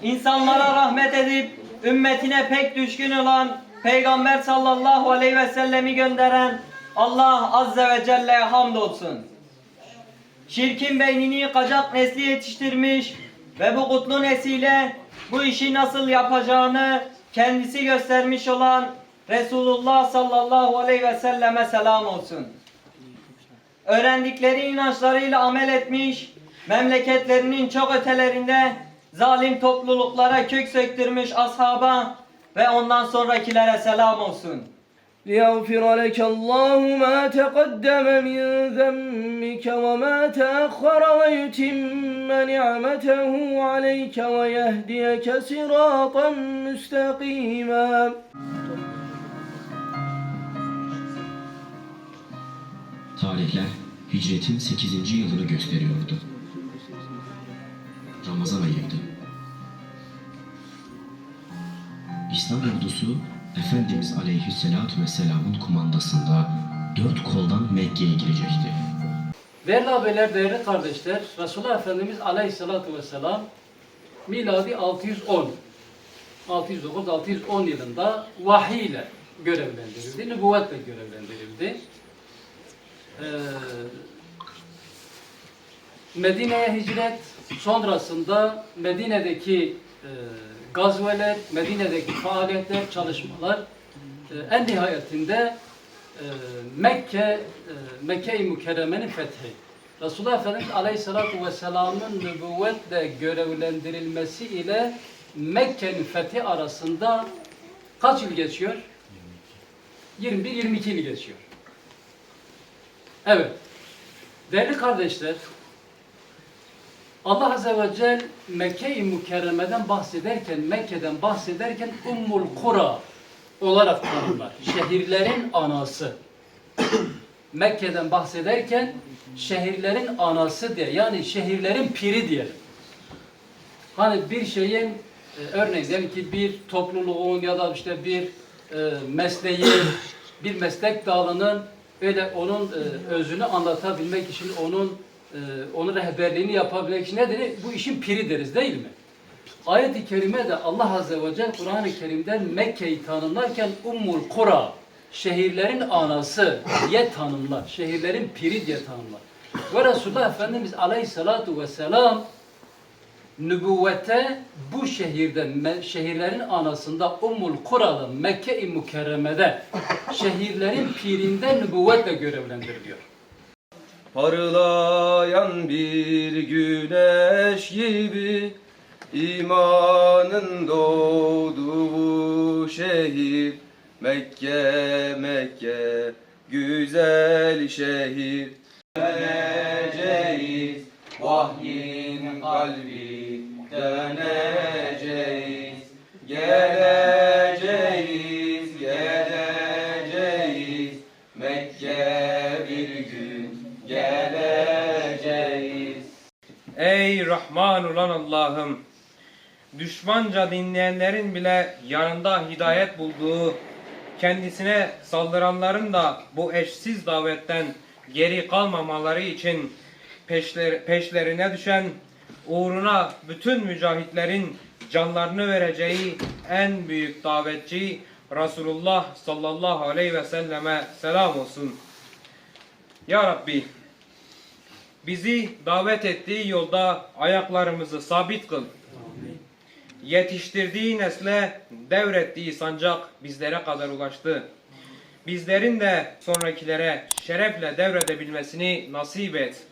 insanlara rahmet edip ümmetine pek düşkün olan Peygamber sallallahu aleyhi ve sellemi gönderen Allah azze ve celle'ye hamdolsun. Şirkin beynini yıkacak nesli yetiştirmiş ve bu kutlu nesile bu işi nasıl yapacağını kendisi göstermiş olan Resulullah sallallahu aleyhi ve selleme selam olsun. Öğrendikleri inançlarıyla amel etmiş, memleketlerinin çok ötelerinde zalim topluluklara kök söktürmüş ashaba ve ondan sonrakilere selam olsun. ليغفر لك الله ما تقدم من ذنبك وما تأخر ويتم نعمته عليك ويهديك صراطا مستقيما. Tarihler hicretin 8. yılını gösteriyordu. Ramazan ayıydı. İslam ordusu Efendimiz Aleyhisselatü Vesselam'ın kumandasında 4 koldan Mekke'ye girecekti. Değerli abiler, değerli kardeşler, Resulullah Efendimiz Aleyhisselatü Vesselam miladi 609-610 yılında vahiy ile görevlendirildi, nübüvvetle görevlendirildi. Medine'ye hicret sonrasında Medine'deki gazveler, Medine'deki faaliyetler, çalışmalar en nihayetinde Mekke-i Mükerreme'nin fethi. Resulullah Efendimiz Aleyhisselatü Vesselam'ın nübüvvetle görevlendirilmesi ile Mekke'nin fethi arasında kaç yıl geçiyor? 21-22 yıl geçiyor. Evet. Değerli kardeşler, Allah Azze ve Celle Mekke-i Mükerreme'den Mekke'den bahsederken Ummul Kura olarak tanımlar. Şehirlerin anası. Mekke'den bahsederken şehirlerin anası diye, yani şehirlerin piri diyelim. Hani bir şeyin, örneğin diyelim ki bir topluluğun ya da işte bir mesleğin, bir meslek dalının öyle onun özünü anlatabilmek için onun rehberliğini yapabilmek için nedir? Bu işin piri deriz değil mi? Ayet-i Kerime'de Allah Azze ve Celle Kur'an-ı Kerim'den Mekke'yi tanımlarken Ummul Kura, şehirlerin anası diye tanımlar. Şehirlerin piri diye tanımlar. Ve Resulullah Efendimiz Aleyhisselatü Vesselam nübüvvete bu şehirlerin anasında Ummul Kura'da Mekke-i Mükerreme'de şehirlerin pirinde nübüvvetle görevlendiriliyor. Parlayan bir güneş gibi imanın doğduğu şehir Mekke, Mekke, güzel şehir. Döneceğiz vahyin kalbi, döneceğiz, geleceğiz, geleceğiz, Mekke bir gün geleceğiz. Ey Rahman olan Allah'ım! Düşmanca dinleyenlerin bile yanında hidayet bulduğu, kendisine saldıranların da bu eşsiz davetten geri kalmamaları için peşlerine düşen, uğruna bütün mücahitlerin canlarını vereceği en büyük davetçi Resulullah sallallahu aleyhi ve selleme selam olsun. Ya Rabbi, bizi davet ettiği yolda ayaklarımızı sabit kıl. Yetiştirdiği nesle devrettiği sancak bizlere kadar ulaştı. Bizlerin de sonrakilere şerefle devredebilmesini nasip et.